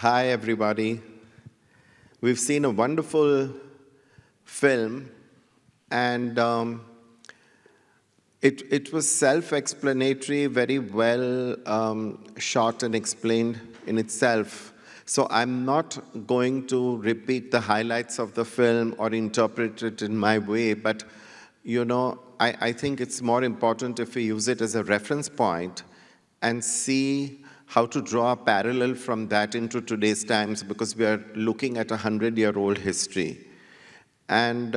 Hi, everybody. We've seen a wonderful film, and it was self-explanatory, very well shot and explained in itself. So I'm not going to repeat the highlights of the film or interpret it in my way, but I think it's more important if we use it as a reference point and see how to draw a parallel from that into today's times, because we are looking at a 100-year-old history. And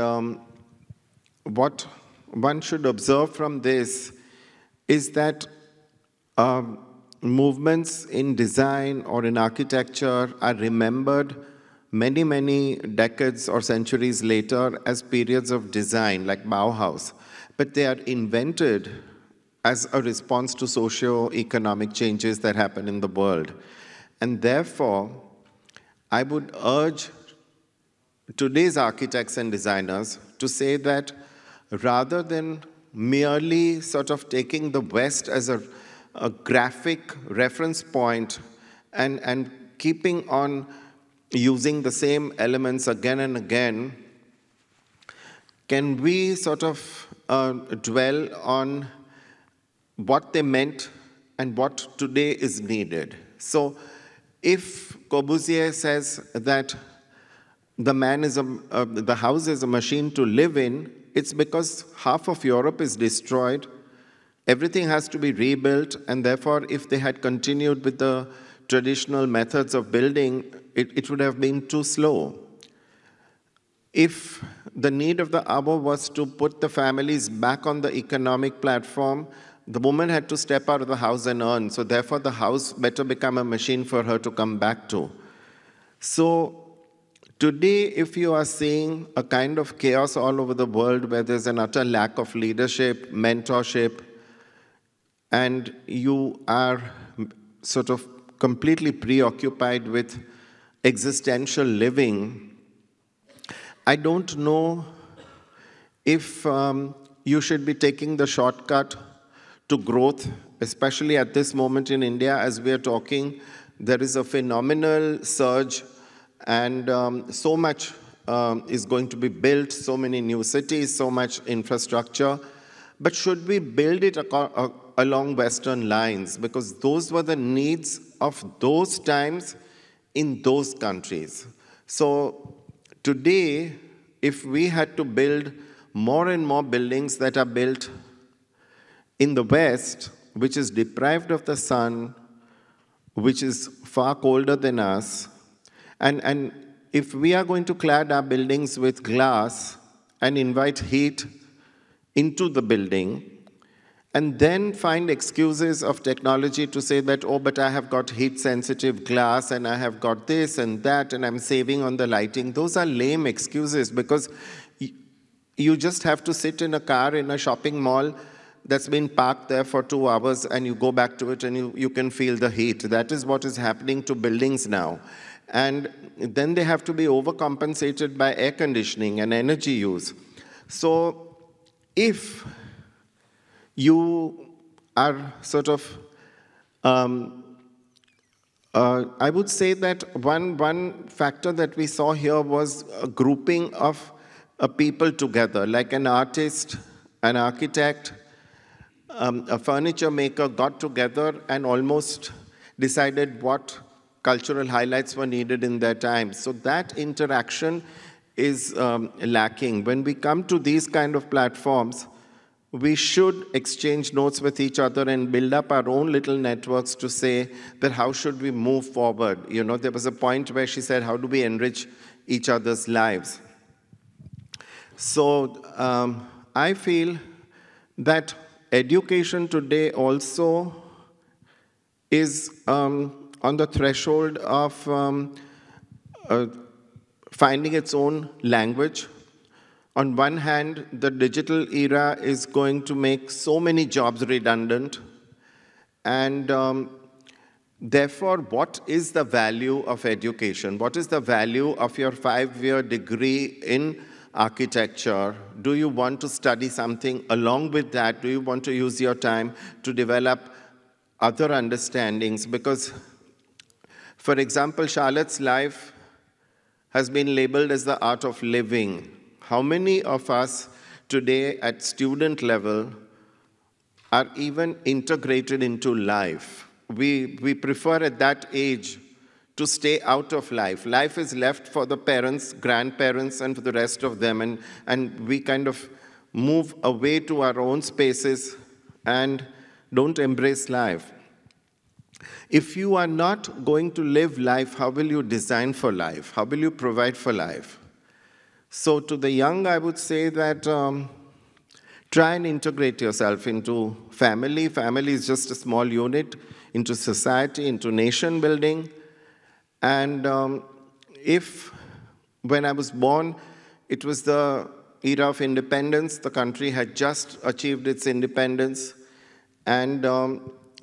what one should observe from this is that movements in design or in architecture are remembered many, many decades or centuries later as periods of design, like Bauhaus. But they are invented as a response to socio-economic changes that happen in the world. And therefore, I would urge today's architects and designers to say that rather than merely sort of taking the West as a graphic reference point and keeping on using the same elements again and again, can we sort of dwell on what they meant and what today is needed? So if Corbusier says that the house is a machine to live in, it's because half of Europe is destroyed. Everything has to be rebuilt, and therefore, if they had continued with the traditional methods of building, it would have been too slow. If the need of the hour was to put the families back on the economic platform, the woman had to step out of the house and earn. So therefore, the house better become a machine for her to come back to. So today, if you are seeing a kind of chaos all over the world where there's an utter lack of leadership, mentorship, and you are sort of completely preoccupied with existential living, I don't know if you should be taking the shortcut to growth, especially at this moment in India. As we are talking, there is a phenomenal surge, and so much is going to be built, so many new cities, so much infrastructure. But should we build it along Western lines? Because those were the needs of those times in those countries. So today, if we had to build more and more buildings that are built in the West, which is deprived of the sun, which is far colder than us, and if we are going to clad our buildings with glass and invite heat into the building, and then find excuses of technology to say that, oh, but I have got heat-sensitive glass, and I have got this and that, and I'm saving on the lighting. Those are lame excuses, because you just have to sit in a car in a shopping mall that's been parked there for 2 hours, and you go back to it, and you can feel the heat. That is what is happening to buildings now. And then they have to be overcompensated by air conditioning and energy use. So if you are sort of, I would say that one factor that we saw here was a grouping of people together, like an artist, an architect, a furniture maker got together and almost decided what cultural highlights were needed in their time. So that interaction is lacking. When we come to these kind of platforms, we should exchange notes with each other and build up our own little networks to say that how should we move forward. There was a point where she said, how do we enrich each other's lives? So I feel that education today also is on the threshold of finding its own language. On one hand, the digital era is going to make so many jobs redundant, and therefore, what is the value of education? What is the value of your 5-year degree in architecture? Do you want to study something along with that? Do you want to use your time to develop other understandings? Because For example, Charlotte's life has been labeled as the art of living. How many of us today at student level are even integrated into life? We prefer at that age to stay out of life. Life is left for the parents, grandparents, and for the rest of them, and we kind of move away to our own spaces and don't embrace life. If you are not going to live life, how will you design for life? How will you provide for life? So to the young, I would say that try and integrate yourself into family. Family is just a small unit, into society, into nation building. And if, when I was born, it was the era of independence, the country had just achieved its independence, and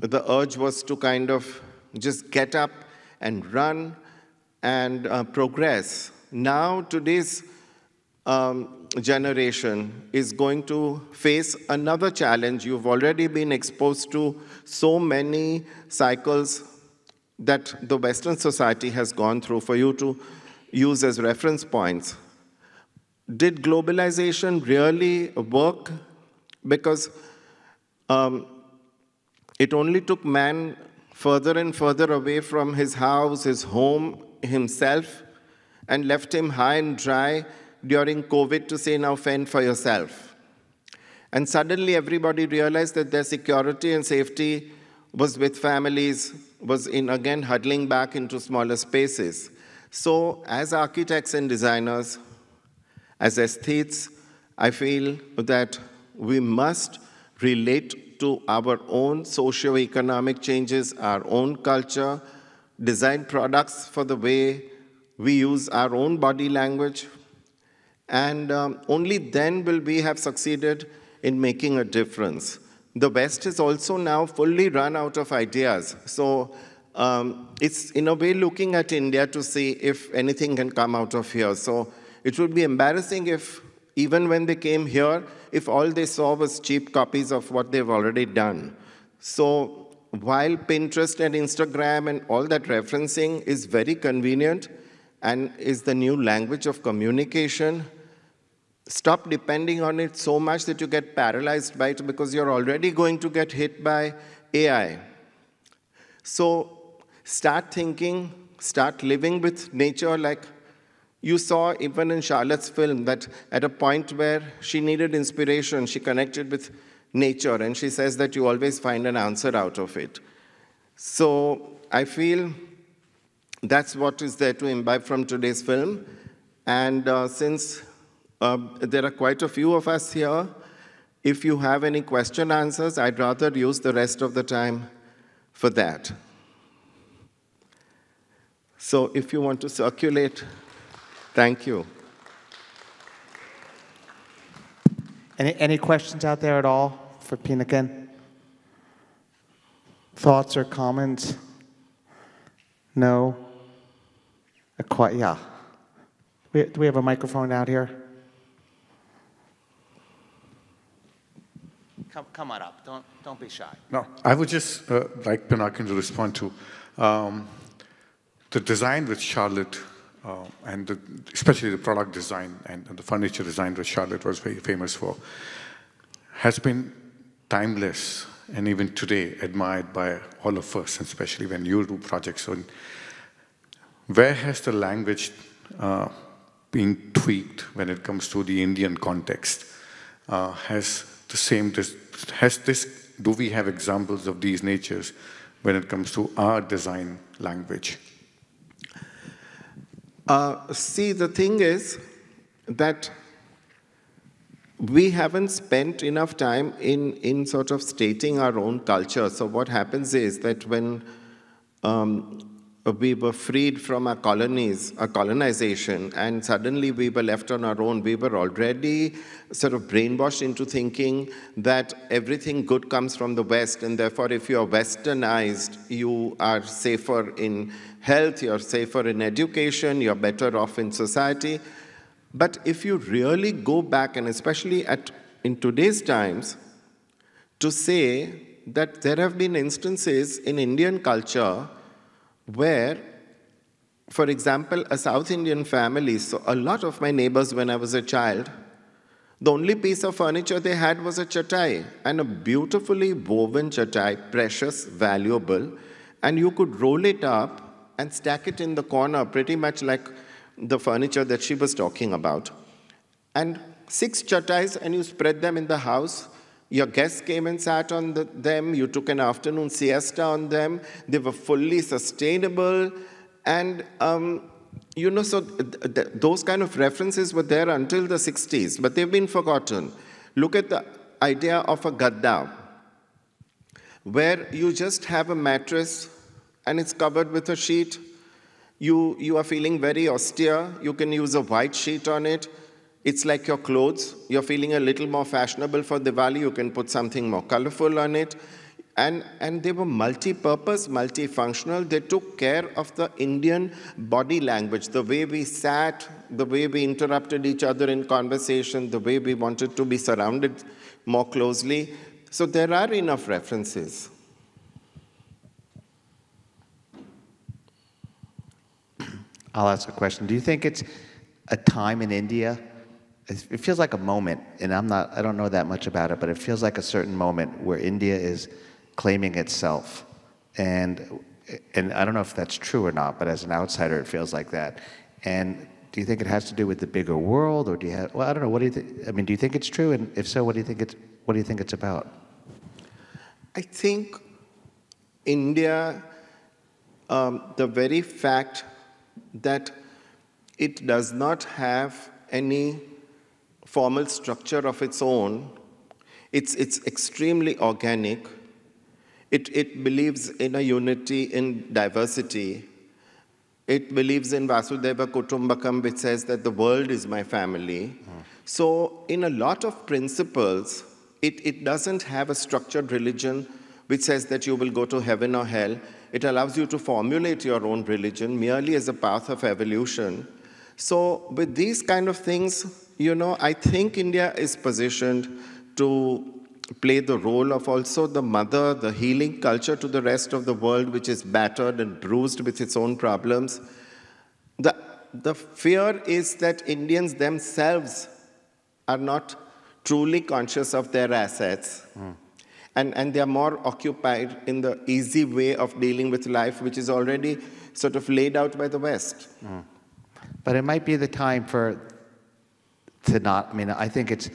the urge was to kind of just get up and run and progress. Now, today's generation is going to face another challenge. You've already been exposed to so many cycles that the Western society has gone through for you to use as reference points. Did globalization really work? Because it only took man further and further away from his house, his home, himself, and left him high and dry during COVID to say, now fend for yourself. And suddenly everybody realized that their security and safety was with families, was in, again, huddling back into smaller spaces. So as architects and designers, as aesthetes, I feel that we must relate to our own socio-economic changes, our own culture, design products for the way we use our own body language, and only then will we have succeeded in making a difference. The West is also now fully run out of ideas. So it's in a way looking at India to see if anything can come out of here. So it would be embarrassing if, even when they came here, if all they saw was cheap copies of what they've already done. So while Pinterest and Instagram and all that referencing is very convenient and is the new language of communication, stop depending on it so much that you get paralyzed by it, because you're already going to get hit by AI. So start thinking, start living with nature. Like you saw even in Charlotte's film, that at a point where she needed inspiration, she connected with nature, and she says that you always find an answer out of it. So I feel that's what is there to imbibe from today's film. And since there are quite a few of us here, if you have any question answers, I'd rather use the rest of the time for that. So if you want to circulate, thank you. Any questions out there at all for Pinakin? Thoughts or comments? No? Yeah. Do we have a microphone out here? Come on up. Don't be shy. No, I would just like Pinakin to respond to the design with Charlotte, and especially the product design and the furniture design that Charlotte was very famous for, has been timeless and even today admired by all of us, and especially when you do projects. So where has the language been tweaked when it comes to the Indian context? Do we have examples of these natures when it comes to our design language? See, the thing is that we haven't spent enough time in sort of stating our own culture. So what happens is that when we were freed from our colonies, our colonization, and suddenly we were left on our own, we were already sort of brainwashed into thinking that everything good comes from the West, and therefore if you are westernized, you are safer in health, you're safer in education, you're better off in society. But if you really go back, and especially in today's times, to say that there have been instances in Indian culture where for example, a South Indian family, so a lot of my neighbors when I was a child, the only piece of furniture they had was a chatai, and a beautifully woven chatai, precious, valuable, and you could roll it up and stack it in the corner, pretty much like the furniture that she was talking about. And 6 chatais, and you spread them in the house. Your guests came and sat on them. You took an afternoon siesta on them. They were fully sustainable. And, you know, so those kind of references were there until the 60s, but they've been forgotten. Look at the idea of a gadda, where you just have a mattress and it's covered with a sheet. You are feeling very austere. You can use a white sheet on it. It's like your clothes. You're feeling a little more fashionable for Diwali. You can put something more colorful on it. And they were multi-purpose, multifunctional. They took care of the Indian body language, the way we sat, the way we interrupted each other in conversation, the way we wanted to be surrounded more closely. So there are enough references. I'll ask a question. Do you think it's a time in India? It feels like a moment, and I don't know that much about it, but it feels like a certain moment where India is claiming itself. And I don't know if that's true or not, but as an outsider, it feels like that. And do you think it has to do with the bigger world, or do you have, well, I don't know, what do you think? I mean, do you think it's true? And if so, what do you think it's about? I think India, the very fact that it does not have any formal structure of its own, it's extremely organic. It believes in a unity in diversity. It believes in Vasudhaiva Kutumbakam, which says that the world is my family. So in a lot of principles, it doesn't have a structured religion which says that you will go to heaven or hell. It allows you to formulate your own religion merely as a path of evolution. So with these kind of things, you know, I think India is positioned to play the role of also the mother, the healing culture to the rest of the world, which is battered and bruised with its own problems. The fear is that Indians themselves are not truly conscious of their assets. And they are more occupied in the easy way of dealing with life, which is already sort of laid out by the West. But it might be the time to not, I mean, I think it's,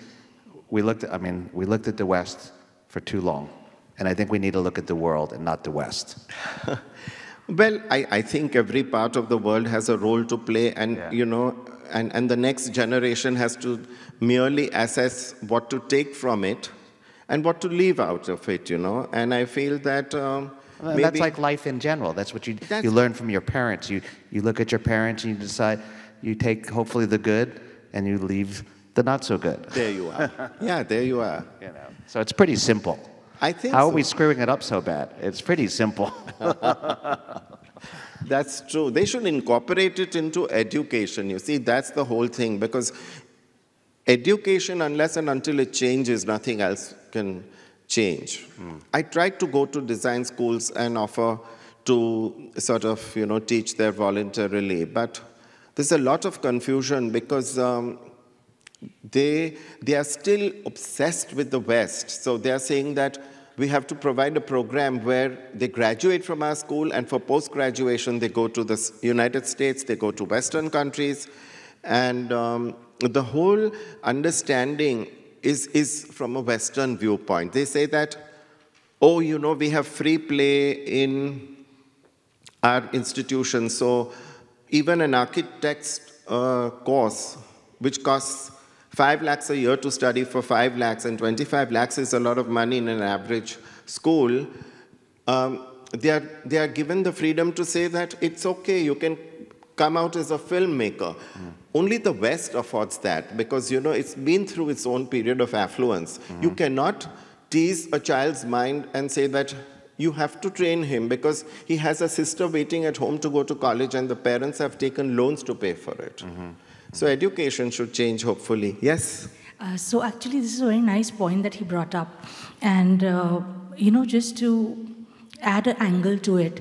we looked at the West for too long. And I think we need to look at the world and not the West. Well, I think every part of the world has a role to play, and you know, and the next generation has to merely assess what to take from it and what to leave out of it, you know. And I feel that maybe that's like life in general. That's what you learn from your parents. You look at your parents and you decide, you take hopefully the good and you leave the not so good. There you are. Yeah, there you are. You know, so it's pretty simple. I think How are we screwing it up so bad? It's pretty simple. That's true. They should incorporate it into education. You see, that's the whole thing, because education, unless and until it changes, nothing else can change. I tried to go to design schools and offer to sort of, you know, teach there voluntarily, but there's a lot of confusion because they are still obsessed with the West. So they are saying that we have to provide a program where they graduate from our school, and for post-graduation, they go to the United States, they go to Western countries, and the whole understanding is from a Western viewpoint. They say that, oh, you know, we have free play in our institutions, so even an architect's course, which costs 5 lakhs a year to study for 5 lakhs, and 25 lakhs is a lot of money in an average school, they are given the freedom to say that it's okay, you can come out as a filmmaker. Only the West affords that, because, you know, it's been through its own period of affluence. You cannot tease a child's mind and say that you have to train him because he has a sister waiting at home to go to college and the parents have taken loans to pay for it. So education should change, hopefully. Yes? So actually, this is a very nice point that he brought up. And, you know, just to add an angle to it,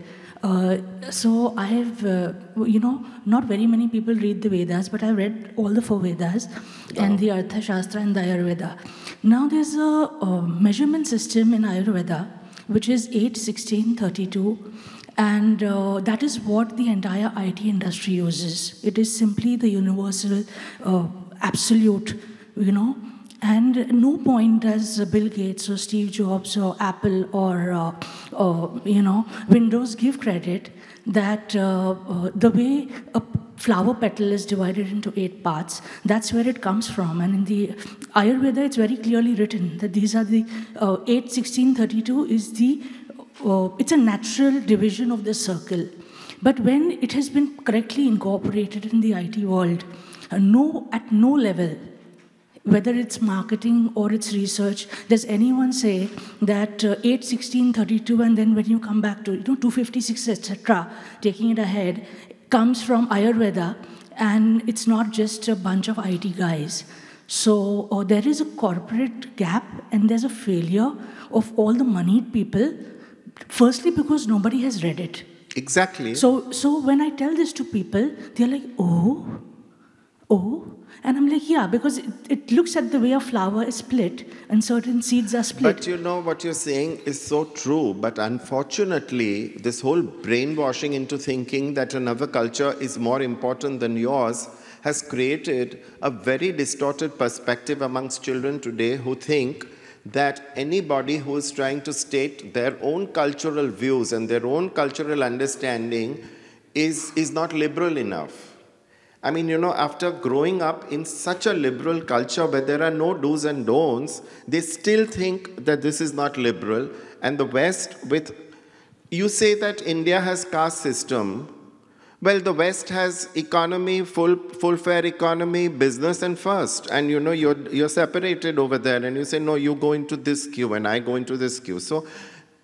So I have, not very many people read the Vedas, but I've read all the 4 Vedas and the Artha Shastra and the Ayurveda. Now there's a measurement system in Ayurveda, which is 8, 16, 32. And that is what the entire IT industry uses. It is simply the universal, absolute, And no point does Bill Gates or Steve Jobs or Apple or, Windows give credit that the way a flower petal is divided into 8 parts, that's where it comes from. And in the Ayurveda, it's very clearly written that these are the 8, 16, 32 is the it's a natural division of the circle. But when it has been correctly incorporated in the IT world, at no level, whether it's marketing or it's research, does anyone say that 8, 16, 32, and then when you come back to 256, etc., taking it ahead, comes from Ayurveda, and it's not just a bunch of IT guys. So there is a corporate gap, and there's a failure of all the moneyed people. Firstly, because nobody has read it. Exactly. So when I tell this to people, they're like, oh. And I'm like, yeah, because it looks at the way a flower is split, and certain seeds are split. But what you're saying is so true. But unfortunately, this whole brainwashing into thinking that another culture is more important than yours has created a very distorted perspective amongst children today who think that anybody who is trying to state their own cultural views and their own cultural understanding is not liberal enough. I mean, after growing up in such a liberal culture where there are no do's and don'ts, they still think that this is not liberal. And the West, you say that India has caste system. Well, the West has economy, full fare economy, business and first. And you're separated over there and you say, no, you go into this queue and I go into this queue. So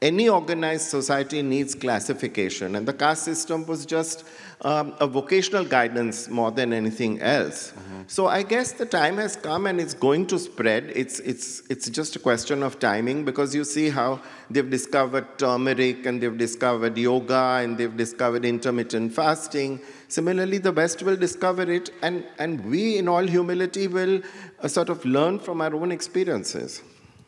any organized society needs classification. And the caste system was just a vocational guidance more than anything else. Mm-hmm. So I guess the time has come and it's going to spread. It's just a question of timing, because you see how they've discovered turmeric and they've discovered yoga and they've discovered intermittent fasting. Similarly, the West will discover it, and we, in all humility, will sort of learn from our own experiences.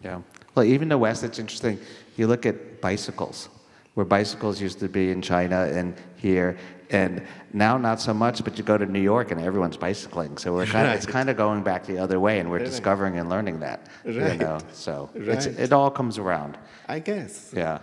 Yeah. Well, even the West, it's interesting. You look at bicycles, where bicycles used to be in China and here, and now not so much, but you go to New York and everyone's bicycling. So it's kind of going back the other way, and we're discovering and learning that. Right. So it all comes around. I guess. Yeah.